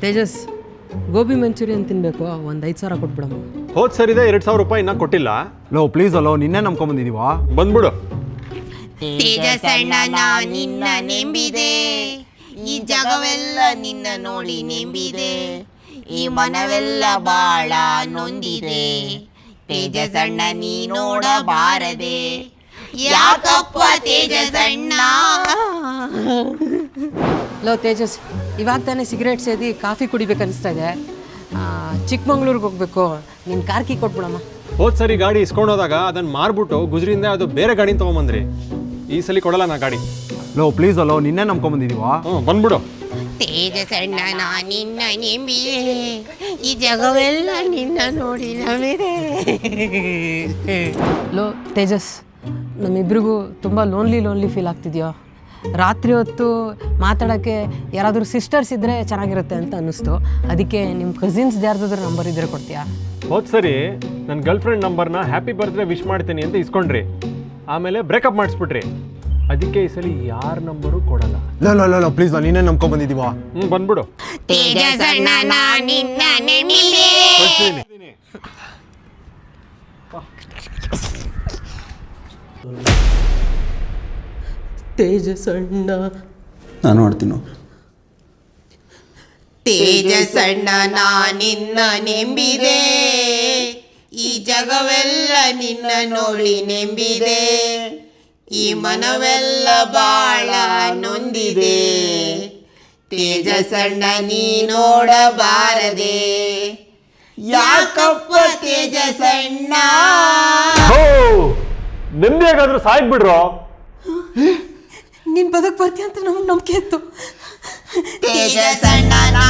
Tejas gobi manchurian ತಿನ್ನಬೇಕು, ಒಂದು 5,000 ಕೊಟ್ಬಿಡಮ್ಮ. ಹೋದ್ ಸರಿದೆ 2,000 ರೂಪಾಯಿ ಇನ್ನೂ ಕೊಟ್ಟಿಲ್ಲ. ಲೋ ಪ್ಲೀಸ್ ಅಲ್ಲೋ, ನಿನ್ನೆ ನಂಬ್ಕೊಂಬಂದಿದೀವಾ, ಬಂದ್ಬಿಡು. ತೇಜಸ್ಸಣ್ಣ ನಾ ನಿನ್ನ ನೆಂಬಿದೆ, ಈ ಜಗವೆಲ್ಲ ನಿನ್ನ ನೋಡಿ ನೆಂಬಿದೆ, ಈ ಮನವೆಲ್ಲ ಬಾಳ ನೊಂದಿದೆ, ತೇಜಸ್ಸಣ್ಣ ನೀ ನೋಡಬಾರದೆ, ಯಾಕಪ್ಪ ತೇಜಸ್ಸಣ್ಣ. ಲೋ ತೇಜಸ್, ಇವಾಗ ತಾನೇ ಸಿಗರೇಟ್ ಸೇದಿ ಕಾಫಿ ಕುಡಿಬೇಕನ್ನಿಸ್ತಾ ಇದೆ. ಚಿಕ್ಕಮಂಗ್ಳೂರಿಗೆ ಹೋಗ್ಬೇಕು, ನಿನ್ನ ಕಾರ್ ಕೀ ಕೊಟ್ಬಿಡಮ್ಮ. ಹೋದ್ ಸರಿ ಗಾಡಿ ಇಸ್ಕೊಂಡೋದಾಗ ಅದನ್ನ ಮಾರ್ಬಿಟ್ಟು ಗುಜರಿಂದ ಅದು ಬೇರೆ ಗಾಡಿನ ತೊಗೊಂಬಂದ್ರಿ. ಈ ಸಲ ಕೊಡಲ್ಲ ನಾ ಗಾಡಿ. ಲೋ ಪ್ಲೀಸ್ ಅಲ್ಲೋ, ನಿನ್ನೆ ನಂಬ್ಕೊಂಬಂದಿದೀವಾ. ಬಂದ್ಬಿಡು. ತೇಜಸ್ಸಣ್ಣ ನಾ ನಿನ್ನ ನೆಂಬಿದೆ, ಈ ಜಗವೆಲ್ಲ ನಿನ್ನ ನೋಡಿ ನಂಬಿದೆ. ಲೋ ತೇಜಸ್, ನಮ್ಮಿಬ್ರಿಗೂ ತುಂಬ ಲೋನ್ಲಿ ಫೀಲ್ ಆಗ್ತಿದೆಯೋ. ರಾತ್ರಿ ಹೊತ್ತು ಮಾತಾಡೋಕ್ಕೆ ಯಾರಾದರೂ ಸಿಸ್ಟರ್ಸ್ ಇದ್ದರೆ ಚೆನ್ನಾಗಿರುತ್ತೆ ಅಂತ ಅನ್ನಿಸ್ತು. ಅದಕ್ಕೆ ನಿಮ್ಮ ಕಸಿನ್ಸ್ ಯಾರ್ದಾದ್ರೂ ನಂಬರ್ ಇದ್ದರೆ ಕೊಡ್ತೀಯಾ? ಹೋದ್ ಸರಿ ನನ್ನ ಗರ್ಲ್ ಫ್ರೆಂಡ್ ನಂಬರ್ನ ಹ್ಯಾಪಿ ಬರ್ತ್ಡೇ ವಿಶ್ ಮಾಡ್ತೀನಿ ಅಂತ ಇಸ್ಕೊಂಡ್ರಿ, ಆಮೇಲೆ ಬ್ರೇಕಪ್ ಮಾಡಿಸ್ಬಿಟ್ರಿ. ಅದಕ್ಕೆ ಈ ಸಲ ಯಾರ ನಂಬರು ಕೊಡಲ್ಲ. Low low low low please, ನಾನು ನಿನ್ನೆ ನಂಬ್ಕೊಂಬಂದಿದೀವಾ. ಬಂದ್ಬಿಡು. ತೇಜಸ್ಸಣ್ಣ ನಾ ನಿನ್ನ ನೆಂಬಿದೆ. ತೇಜಸ್ಸಣ್ಣ ನಾನು ನೋಡ್ತೀನಿ. ತೇಜಸ್ಸಣ್ಣ ನಾ ನಿನ್ನ ನೆಂಬಿದೆ, ಈ ಜಗವೆಲ್ಲ ನಿನ್ನ ನೋಡಿ ನೆಂಬಿದೆ, ಈ ಮನವೆಲ್ಲ ಬಾಳ ನೊಂದಿದೆ, ತೇಜಸ್ಸಣ್ಣ ನೀ ನೋಡಬಾರದೆ, ಯಾಕಪ್ಪ ತೇಜಸ್ಸಣ್ಣ. ನೆಮ್ಮದಿಯಾಗಾದ್ರೂ ಸಾಯ್ಬಿಡ್ರೋ. ನೀನು ಬದುಕು ಬರ್ತೀಯ ಅಂತ ನಮ್ಗೆ ನಂಬಿಕೆ ಇತ್ತು. ತೇಜಸ್ಸಣ್ಣ ನಾ